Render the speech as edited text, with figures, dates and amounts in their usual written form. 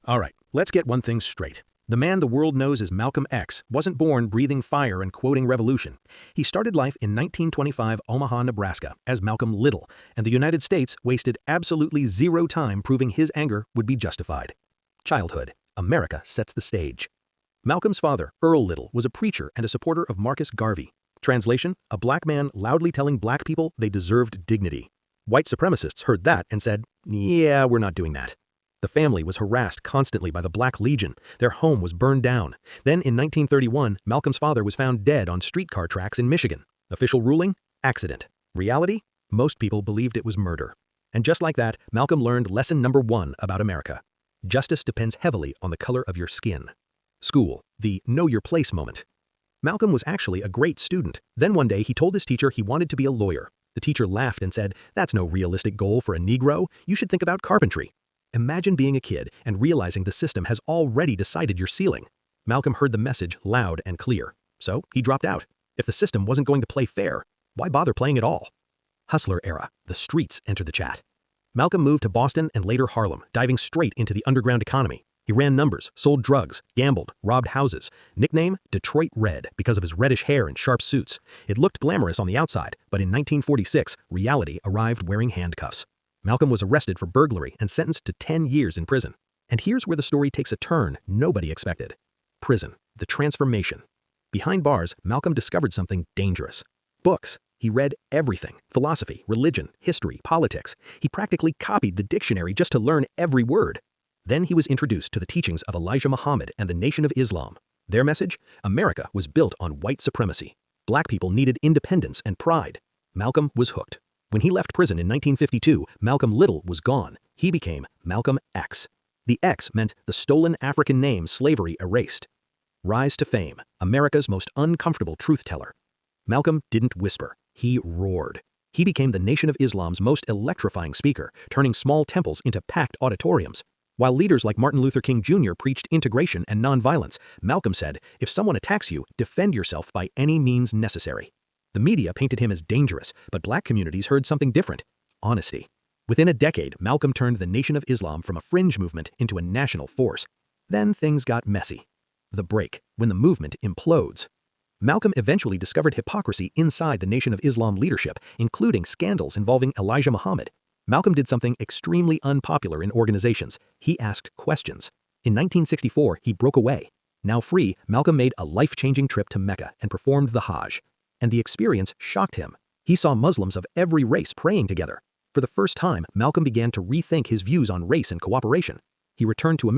All right, let's get one thing straight. The man the world knows as Malcolm X wasn't born breathing fire and quoting revolution. He started life in 1925 Omaha, Nebraska, as Malcolm Little, and the United States wasted absolutely zero time proving his anger would be justified. Childhood. America sets the stage. Malcolm's father, Earl Little, was a preacher and a supporter of Marcus Garvey. Translation: a black man loudly telling black people they deserved dignity. White supremacists heard that and said, "Yeah, we're not doing that." The family was harassed constantly by the Black Legion. Their home was burned down. Then in 1931, Malcolm's father was found dead on streetcar tracks in Michigan. Official ruling? Accident. Reality? Most people believed it was murder. And just like that, Malcolm learned lesson number 1 about America. Justice depends heavily on the color of your skin. School. The know your place moment. Malcolm was actually a great student. Then one day he told his teacher he wanted to be a lawyer. The teacher laughed and said, "That's no realistic goal for a Negro. You should think about carpentry." Imagine being a kid and realizing the system has already decided your ceiling. Malcolm heard the message loud and clear. So he dropped out. If the system wasn't going to play fair, why bother playing at all? Hustler era. The streets enter the chat. Malcolm moved to Boston and later Harlem, diving straight into the underground economy. He ran numbers, sold drugs, gambled, robbed houses. Nickname: Detroit Red, because of his reddish hair and sharp suits. It looked glamorous on the outside, but in 1946, reality arrived wearing handcuffs. Malcolm was arrested for burglary and sentenced to 10 years in prison. And here's where the story takes a turn nobody expected. Prison. The transformation. Behind bars, Malcolm discovered something dangerous. Books. He read everything. Philosophy, religion, history, politics. He practically copied the dictionary just to learn every word. Then he was introduced to the teachings of Elijah Muhammad and the Nation of Islam. Their message? America was built on white supremacy. Black people needed independence and pride. Malcolm was hooked. When he left prison in 1952, Malcolm Little was gone. He became Malcolm X. The X meant the stolen African name slavery erased. Rise to fame, America's most uncomfortable truth teller. Malcolm didn't whisper, he roared. He became the Nation of Islam's most electrifying speaker, turning small temples into packed auditoriums. While leaders like Martin Luther King Jr. preached integration and nonviolence, Malcolm said, if someone attacks you, defend yourself by any means necessary. The media painted him as dangerous, but black communities heard something different: honesty. Within a decade, Malcolm turned the Nation of Islam from a fringe movement into a national force. Then things got messy. The break, when the movement implodes. Malcolm eventually discovered hypocrisy inside the Nation of Islam leadership, including scandals involving Elijah Muhammad. Malcolm did something extremely unpopular in organizations. He asked questions. In 1964, he broke away. Now free, Malcolm made a life-changing trip to Mecca and performed the Hajj. And the experience shocked him. He saw Muslims of every race praying together. For the first time, Malcolm began to rethink his views on race and cooperation. He returned to America